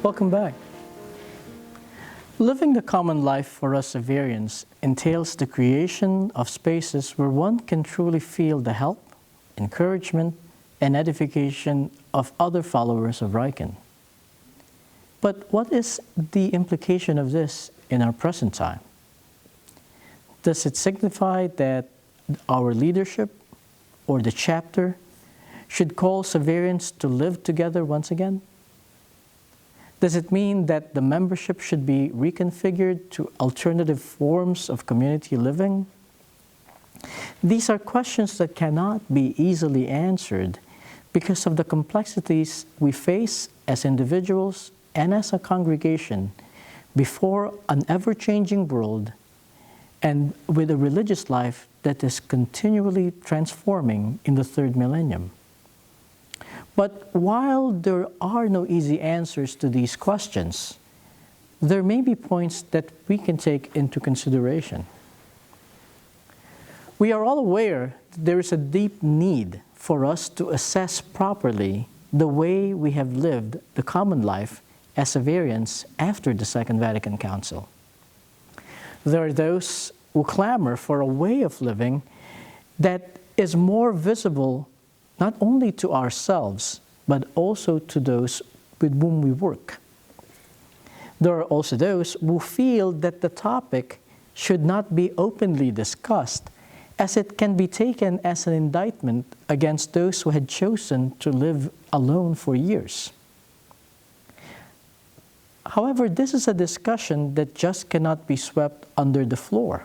Welcome back. Living the common life for us Xaverians entails the creation of spaces where one can truly feel the help, encouragement, and edification of other followers of Riken. But what is the implication of this in our present time? Does it signify that our leadership or the chapter should call Xaverians to live together once again? Does it mean that the membership should be reconfigured to alternative forms of community living? These are questions that cannot be easily answered because of the complexities we face as individuals and as a congregation before an ever-changing world and with a religious life that is continually transforming in the third millennium. But while there are no easy answers to these questions, there may be points that we can take into consideration. We are all aware that there is a deep need for us to assess properly the way we have lived the common life as Xaverians after the Second Vatican Council. There are those who clamor for a way of living that is more visible not only to ourselves, but also to those with whom we work. There are also those who feel that the topic should not be openly discussed, as it can be taken as an indictment against those who had chosen to live alone for years. However, this is a discussion that just cannot be swept under the floor.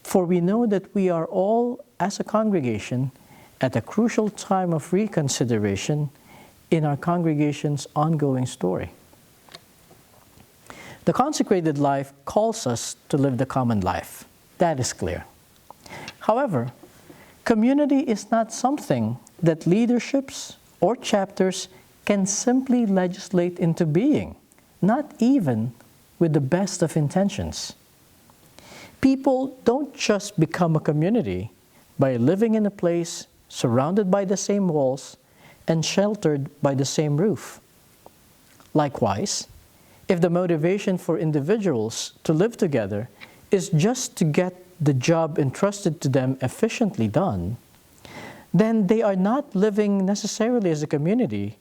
For we know that we are all, as a congregation, at a crucial time of reconsideration in our congregation's ongoing story. The consecrated life calls us to live the common life. That is clear. However, community is not something that leaderships or chapters can simply legislate into being, not even with the best of intentions. People don't just become a community by living in a place surrounded by the same walls and sheltered by the same roof. Likewise, if the motivation for individuals to live together is just to get the job entrusted to them efficiently done, then they are not living necessarily as a community,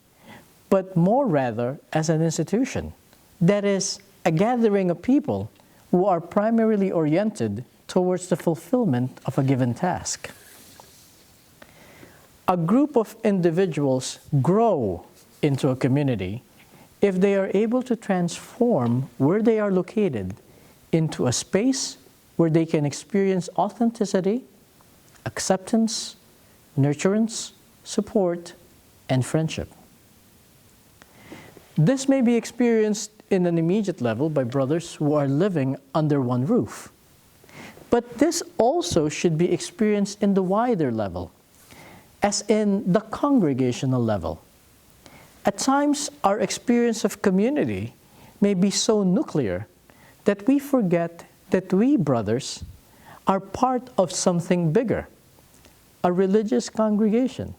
but more rather as an institution. That is, a gathering of people who are primarily oriented towards the fulfillment of a given task. A group of individuals grow into a community if they are able to transform where they are located into a space where they can experience authenticity, acceptance, nurturance, support, and friendship. This may be experienced in an immediate level by brothers who are living under one roof. But this also should be experienced in the wider level, as in the congregational level. At times, our experience of community may be so nuclear that we forget that we, brothers, are part of something bigger, a religious congregation,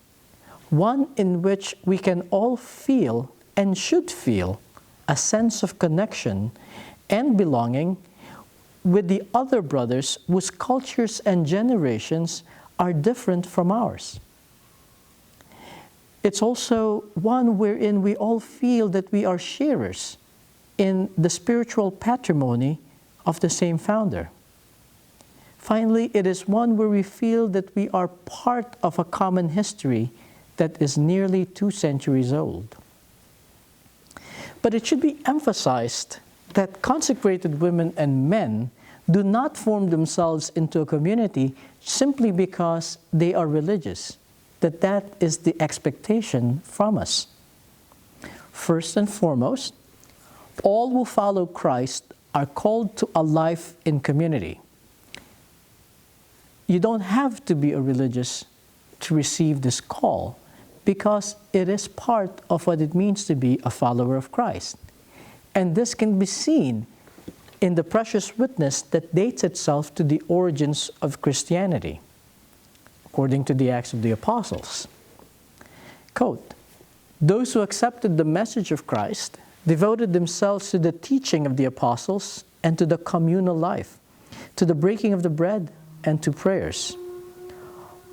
one in which we can all feel and should feel a sense of connection and belonging with the other brothers whose cultures and generations are different from ours. It's also one wherein we all feel that we are sharers in the spiritual patrimony of the same founder. Finally, it is one where we feel that we are part of a common history that is nearly 2 centuries old. But it should be emphasized that consecrated women and men do not form themselves into a community simply because they are religious, that is the expectation from us. First and foremost, all who follow Christ are called to a life in community. You don't have to be a religious to receive this call, because it is part of what it means to be a follower of Christ. And this can be seen in the precious witness that dates itself to the origins of Christianity, according to the Acts of the Apostles. Quote, "Those who accepted the message of Christ devoted themselves to the teaching of the apostles and to the communal life, to the breaking of the bread and to prayers.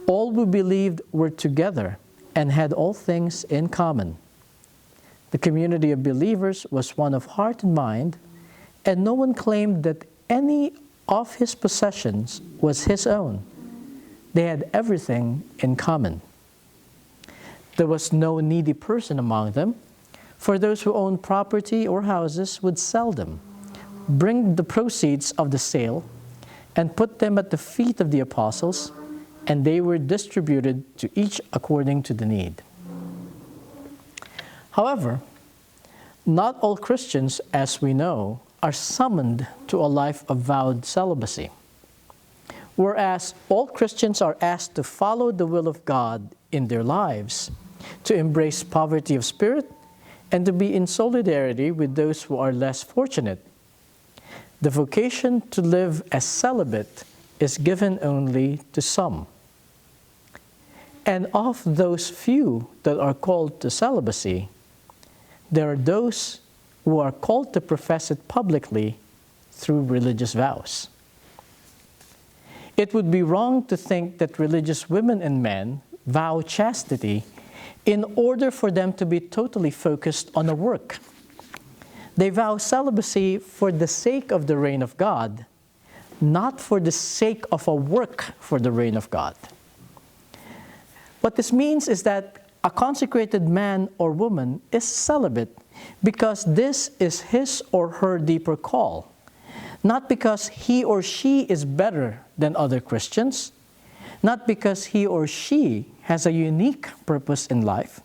All who believed were together and had all things in common. The community of believers was one of heart and mind, and no one claimed that any of his possessions was his own. They had everything in common. There was no needy person among them, for those who owned property or houses would sell them, bring the proceeds of the sale, and put them at the feet of the apostles, and they were distributed to each according to the need. However, not all Christians, as we know, are summoned to a life of vowed celibacy. Whereas all Christians are asked to follow the will of God in their lives, to embrace poverty of spirit, and to be in solidarity with those who are less fortunate. The vocation to live as celibate is given only to some. And of those few that are called to celibacy, there are those who are called to profess it publicly through religious vows. It would be wrong to think that religious women and men vow chastity in order for them to be totally focused on a work. They vow celibacy for the sake of the reign of God, not for the sake of a work for the reign of God. What this means is that a consecrated man or woman is celibate because this is his or her deeper call, not because he or she is better than other Christians, not because he or she has a unique purpose in life,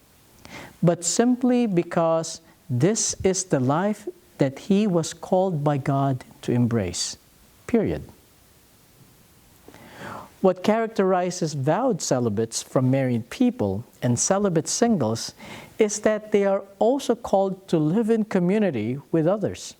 but simply because this is the life that he was called by God to embrace. Period. What characterizes vowed celibates from married people and celibate singles is that they are also called to live in community with others.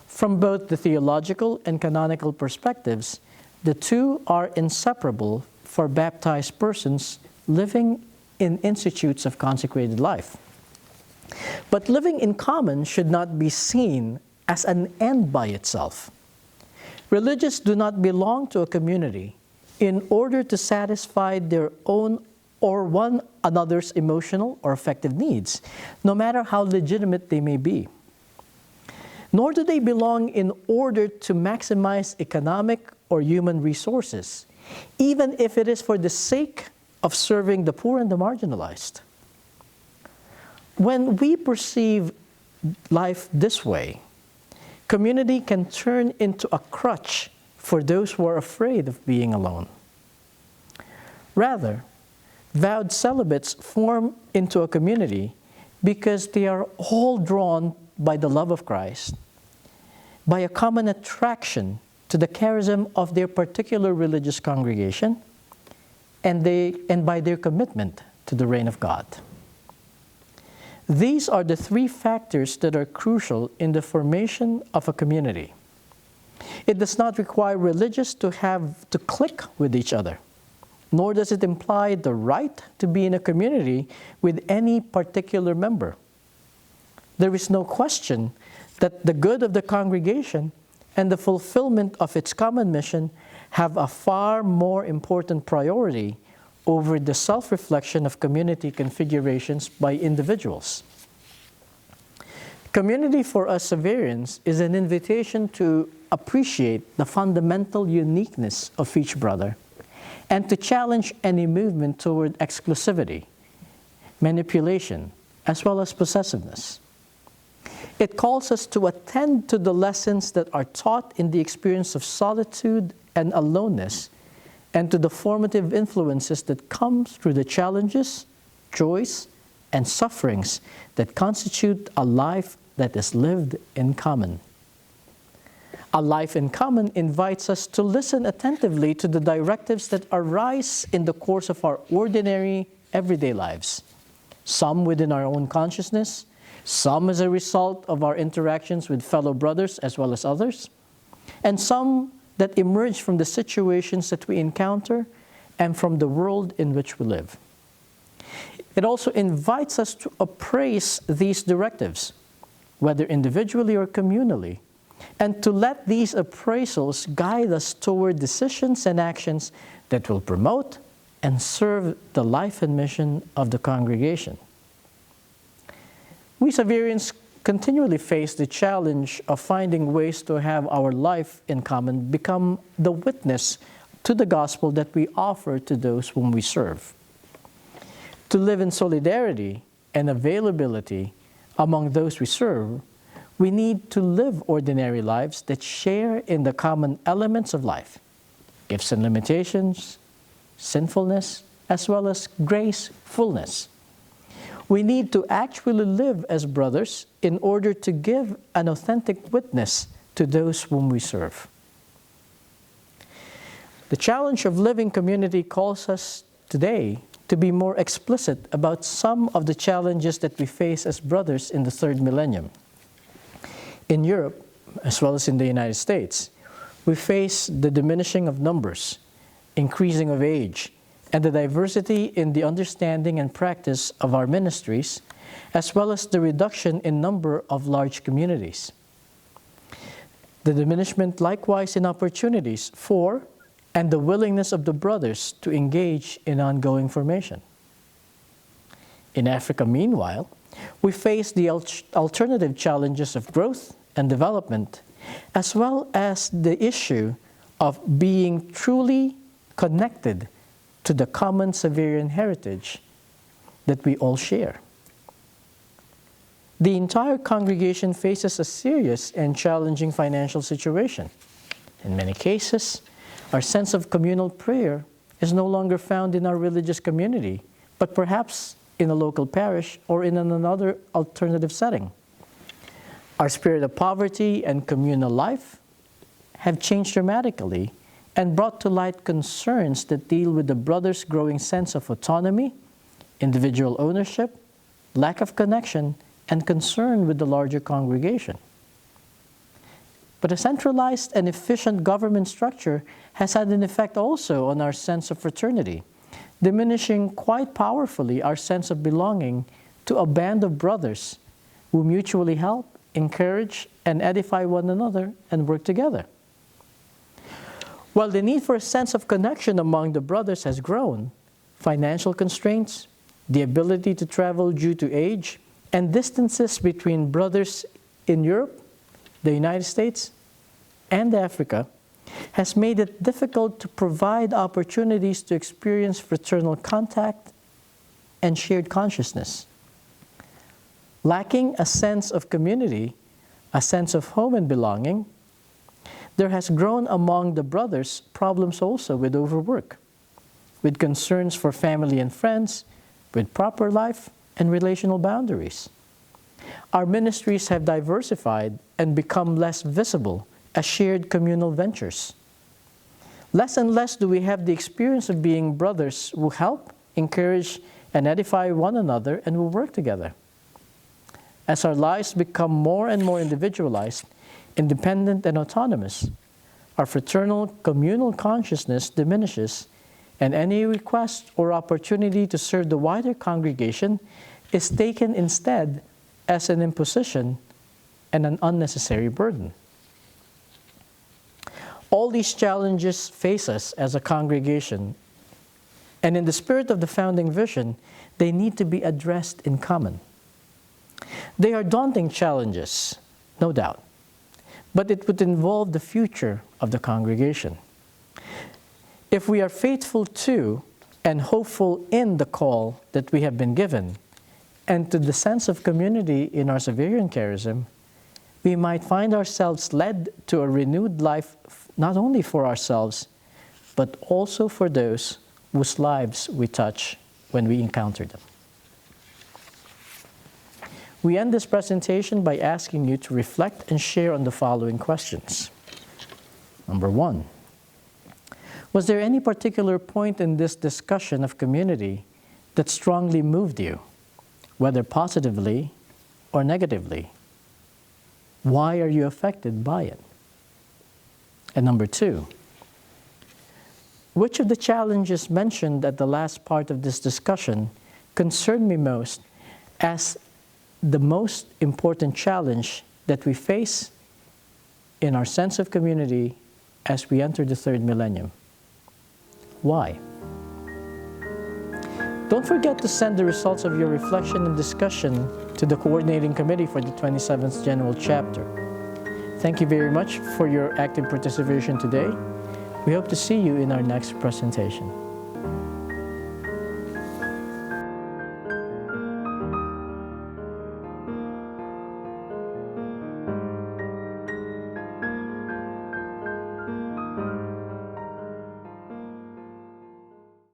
From both the theological and canonical perspectives, the two are inseparable for baptized persons living in institutes of consecrated life. But living in common should not be seen as an end by itself. Religious do not belong to a community in order to satisfy their own or one another's emotional or affective needs, no matter how legitimate they may be. Nor do they belong in order to maximize economic or human resources, even if it is for the sake of serving the poor and the marginalized. When we perceive life this way, community can turn into a crutch for those who are afraid of being alone. Rather, vowed celibates form into a community because they are all drawn by the love of Christ, by a common attraction to the charism of their particular religious congregation, and by their commitment to the reign of God. These are the three factors that are crucial in the formation of a community. It does not require religious to have to click with each other, nor does it imply the right to be in a community with any particular member. There is no question that the good of the congregation and the fulfillment of its common mission have a far more important priority over the self-reflection of community configurations by individuals. Community for us Xaverians is an invitation to appreciate the fundamental uniqueness of each brother and to challenge any movement toward exclusivity, manipulation, as well as possessiveness. It calls us to attend to the lessons that are taught in the experience of solitude and aloneness, and to the formative influences that come through the challenges, joys, and sufferings that constitute a life that is lived in common. A life in common invites us to listen attentively to the directives that arise in the course of our ordinary, everyday lives, some within our own consciousness, some as a result of our interactions with fellow brothers as well as others, and some that emerge from the situations that we encounter and from the world in which we live. It also invites us to appraise these directives, whether individually or communally, and to let these appraisals guide us toward decisions and actions that will promote and serve the life and mission of the congregation. We Xaverians continually face the challenge of finding ways to have our life in common become the witness to the gospel that we offer to those whom we serve. To live in solidarity and availability among those we serve, we need to live ordinary lives that share in the common elements of life, gifts and limitations, sinfulness, as well as gracefulness. We need to actually live as brothers in order to give an authentic witness to those whom we serve. The challenge of living community calls us today to be more explicit about some of the challenges that we face as brothers in the third millennium. In Europe, as well as in the United States, we face the diminishing of numbers, increasing of age, and the diversity in the understanding and practice of our ministries, as well as the reduction in number of large communities. The diminishment likewise in opportunities for and the willingness of the brothers to engage in ongoing formation. In Africa, meanwhile, we face the alternative challenges of growth and development, as well as the issue of being truly connected to the common Xaverian heritage that we all share. The entire congregation faces a serious and challenging financial situation. In many cases, our sense of communal prayer is no longer found in our religious community, but perhaps in a local parish or in another alternative setting. Our spirit of poverty and communal life have changed dramatically and brought to light concerns that deal with the brothers' growing sense of autonomy, individual ownership, lack of connection, and concern with the larger congregation. But a centralized and efficient government structure has had an effect also on our sense of fraternity, diminishing quite powerfully our sense of belonging to a band of brothers who mutually help, encourage, and edify one another and work together. While the need for a sense of connection among the brothers has grown, financial constraints, the ability to travel due to age, and distances between brothers in Europe, the United States, and Africa has made it difficult to provide opportunities to experience fraternal contact and shared consciousness. Lacking a sense of community, a sense of home and belonging, there has grown among the brothers problems also with overwork, with concerns for family and friends, with proper life and relational boundaries. Our ministries have diversified and become less visible as shared communal ventures. Less and less do we have the experience of being brothers who help, encourage, and edify one another and who work together. As our lives become more and more individualized, independent, and autonomous, our fraternal communal consciousness diminishes, and any request or opportunity to serve the wider congregation is taken instead as an imposition and an unnecessary burden. All these challenges face us as a congregation, and in the spirit of the founding vision, they need to be addressed in common. They are daunting challenges, no doubt, but it would involve the future of the congregation. If we are faithful to and hopeful in the call that we have been given, and to the sense of community in our Xaverian charism, we might find ourselves led to a renewed life not only for ourselves, but also for those whose lives we touch when we encounter them. We end this presentation by asking you to reflect and share on the following questions. Number 1, was there any particular point in this discussion of community that strongly moved you, whether positively or negatively? Why are you affected by it? And number 2, which of the challenges mentioned at the last part of this discussion concerned me most as the most important challenge that we face in our sense of community as we enter the third millennium. Why? Don't forget to send the results of your reflection and discussion to the Coordinating Committee for the 27th General Chapter. Thank you very much for your active participation today. We hope to see you in our next presentation.